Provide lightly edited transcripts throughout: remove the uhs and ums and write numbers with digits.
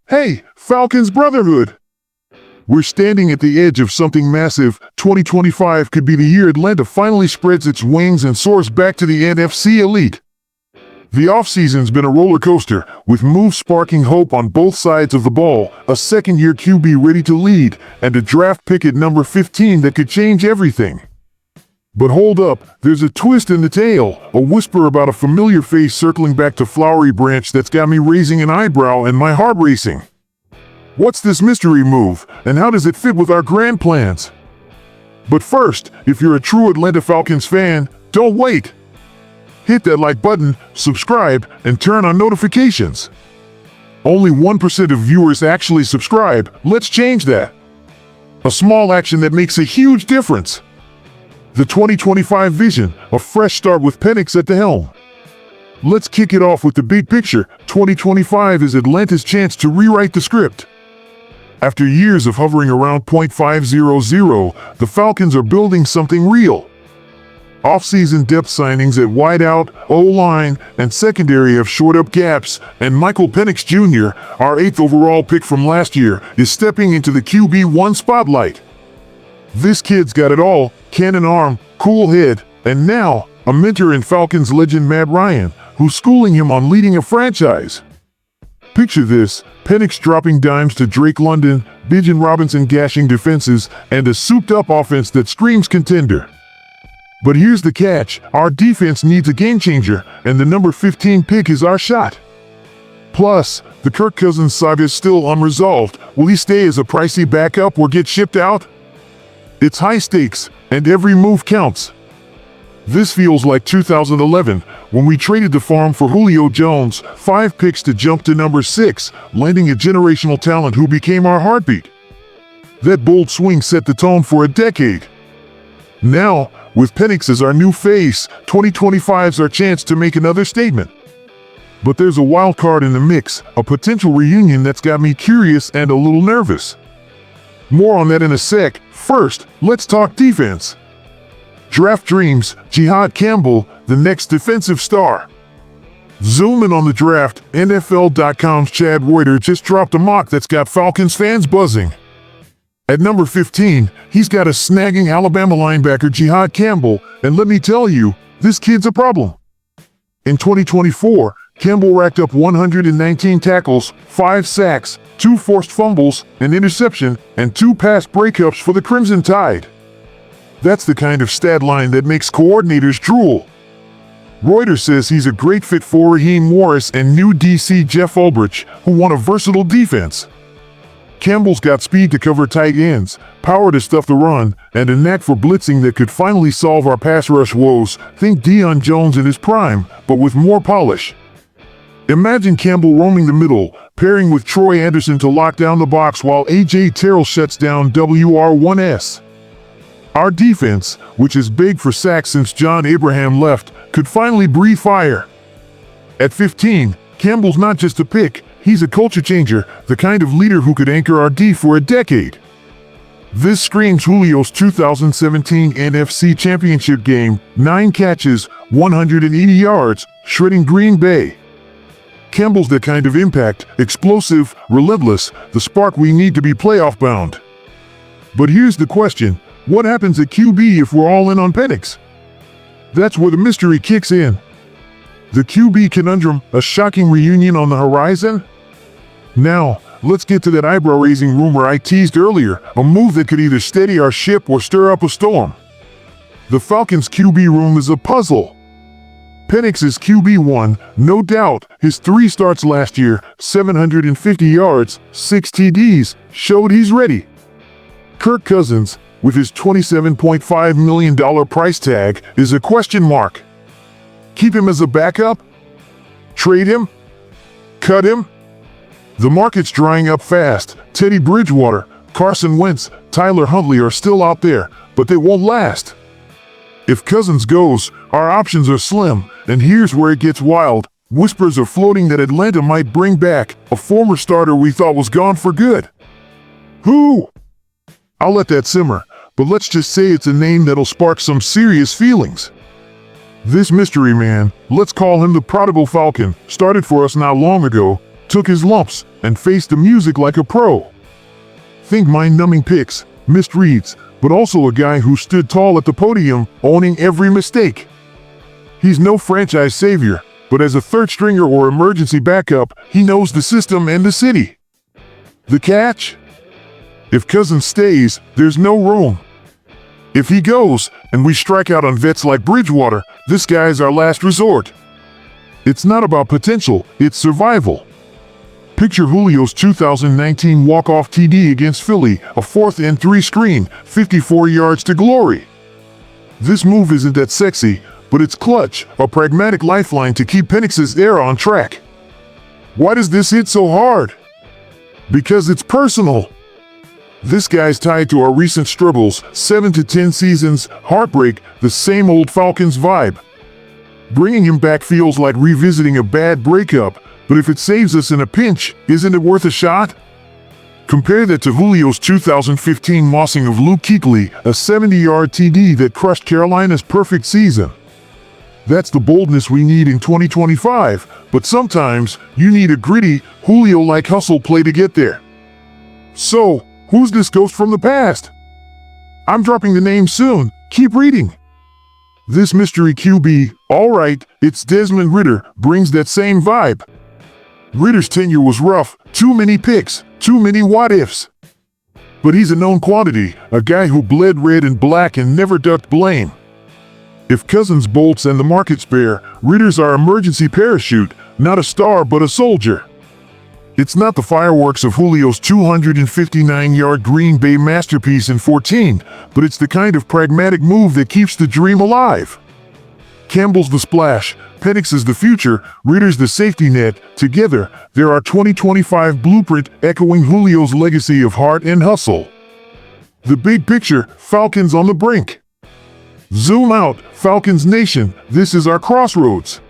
Hey, Falcons Brotherhood! We're standing at the edge of something massive. 2025 could be the year Atlanta finally spreads its wings and soars back to the NFC elite. The offseason's been a roller coaster, with moves sparking hope on both sides of the ball, a second-year QB ready to lead, and a draft pick at number 15 that could change everything. But hold up, there's a twist in the tale, a whisper about a familiar face circling back to Flowery Branch that's got me raising an eyebrow and my heart racing. What's this mystery move, and how does it fit with our grand plans? But first, if you're a true Atlanta Falcons fan, don't wait! Hit that like button, subscribe, and turn on notifications. Only 1% of viewers actually subscribe. Let's change that. A small action that makes a huge difference. The 2025 vision, a fresh start with Penix at the helm. Let's kick it off with the big picture. 2025 is Atlanta's chance to rewrite the script. After years of hovering around .500, the Falcons are building something real. Off-season depth signings at wideout, O-line, and secondary have shored up gaps, and Michael Penix Jr., our 8th overall pick from last year, is stepping into the QB1 spotlight. This kid's got it all: cannon arm, cool head, and now, a mentor in Falcons legend Matt Ryan, who's schooling him on leading a franchise. Picture this: Penix dropping dimes to Drake London, Bijan Robinson gashing defenses, and a souped-up offense that screams contender. But here's the catch: our defense needs a game-changer, and the number 15 pick is our shot. Plus, the Kirk Cousins saga is still unresolved. Will he stay as a pricey backup or get shipped out? It's high stakes, and every move counts. This feels like 2011, when we traded the farm for Julio Jones, 5 picks to jump to number 6, landing a generational talent who became our heartbeat. That bold swing set the tone for a decade. Now, with Penix as our new face, 2025's our chance to make another statement. But there's a wild card in the mix, a potential reunion that's got me curious and a little nervous. More on that in a sec. First, let's talk defense. Draft Dreams, Jihad Campbell, the next defensive star. Zoom in on the draft. NFL.com's Chad Reuter just dropped a mock that's got Falcons fans buzzing. At number 15, he's got a snagging Alabama linebacker Jihad Campbell, and let me tell you, this kid's a problem. In 2024, Campbell racked up 119 tackles, 5 sacks, 2 forced fumbles, an interception, and 2 pass breakups for the Crimson Tide. That's the kind of stat line that makes coordinators drool. Reuters says he's a great fit for Raheem Morris and new DC Jeff Ulbrich, who want a versatile defense. Campbell's got speed to cover tight ends, power to stuff the run, and a knack for blitzing that could finally solve our pass rush woes. Think Deion Jones in his prime, but with more polish. Imagine Campbell roaming the middle, pairing with Troy Anderson to lock down the box while A.J. Terrell shuts down WR1S. Our defense, which has begged for sacks since John Abraham left, could finally breathe fire. At 15, Campbell's not just a pick, he's a culture changer, the kind of leader who could anchor our D for a decade. This screams Julio's 2017 NFC Championship game: 9 catches, 180 yards, shredding Green Bay. Campbell's that kind of impact, explosive, relentless, the spark we need to be playoff bound. But here's the question: what happens at QB if we're all in on Penix? That's where the mystery kicks in. The QB conundrum, a shocking reunion on the horizon? Now, let's get to that eyebrow-raising rumor I teased earlier, a move that could either steady our ship or stir up a storm. The Falcons' QB room is a puzzle. Penix is QB1, no doubt. His 3 starts last year, 750 yards, 6 TDs, showed he's ready. Kirk Cousins, with his $27.5 million price tag, is a question mark. Keep him as a backup? Trade him? Cut him? The market's drying up fast. Teddy Bridgewater, Carson Wentz, Tyler Huntley are still out there, but they won't last. If Cousins goes, our options are slim, and here's where it gets wild. Whispers are floating that Atlanta might bring back a former starter we thought was gone for good. Who? I'll let that simmer, but let's just say it's a name that'll spark some serious feelings. This mystery man, let's call him the prodigal Falcon, started for us not long ago. took his lumps, and faced the music like a pro. Think mind-numbing picks, missed reads, but also a guy who stood tall at the podium, owning every mistake. He's no franchise savior, but as a third stringer or emergency backup, he knows the system and the city. The catch? If Cousins stays, there's no room. If he goes, and we strike out on vets like Bridgewater, this guy's our last resort. It's not about potential, it's survival. Picture Julio's 2019 walk-off TD against Philly, a 4th and 3 screen, 54 yards to glory. This move isn't that sexy, but it's clutch, a pragmatic lifeline to keep Penix's era on track. Why does this hit so hard? Because it's personal. This guy's tied to our recent struggles, 7 to 10 seasons, heartbreak, the same old Falcons vibe. Bringing him back feels like revisiting a bad breakup, but if it saves us in a pinch, isn't it worth a shot? Compare that to Julio's 2015 mossing of Luke Kuechly, a 70-yard TD that crushed Carolina's perfect season. That's the boldness we need in 2025, but sometimes you need a gritty, Julio-like hustle play to get there. So, who's this ghost from the past? I'm dropping the name soon. Keep reading. This mystery QB, alright, it's Desmond Ridder, brings that same vibe. Ridder's tenure was rough, too many picks, too many what-ifs. But he's a known quantity, a guy who bled red and black and never ducked blame. If Cousins bolts and the market's bare, Ridder's our emergency parachute, not a star but a soldier. It's not the fireworks of Julio's 259-yard Green Bay masterpiece in 14, but it's the kind of pragmatic move that keeps the dream alive. Campbell's the splash, Penix is the future, Ridder's the safety net. Together, they're our 2025 blueprint echoing Julio's legacy of heart and hustle. The big picture, Falcons on the brink. Zoom out, Falcons Nation, this is our crossroads.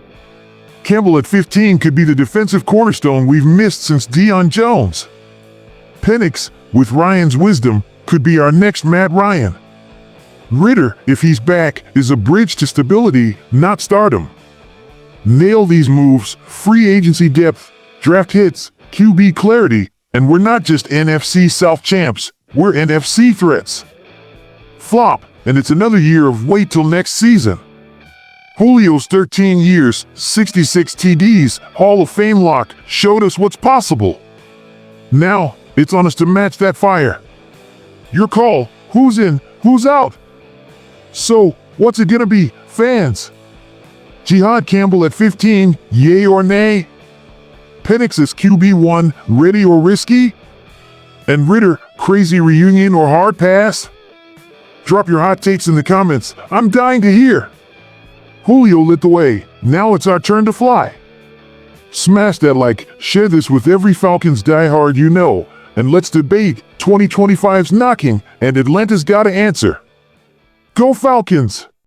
Campbell at 15 could be the defensive cornerstone we've missed since Deion Jones. Penix, with Ryan's wisdom, could be our next Matt Ryan. Ridder, if he's back, is a bridge to stability, not stardom. Nail these moves, free agency depth, draft hits, QB clarity, and we're not just NFC South champs, we're NFC threats. Flop, and it's another year of wait till next season. Julio's 13 years, 66 TDs, Hall of Fame lock, showed us what's possible. Now, it's on us to match that fire. Your call, who's in, who's out? So, what's it gonna be, fans? Jihad Campbell at 15, yay or nay? Penix is QB1, ready or risky? And Ridder, crazy reunion or hard pass? Drop your hot takes in the comments, I'm dying to hear. Julio lit the way, now it's our turn to fly. Smash that like, share this with every Falcons diehard you know, and let's debate, 2025's knocking, and Atlanta's gotta answer. Go Falcons!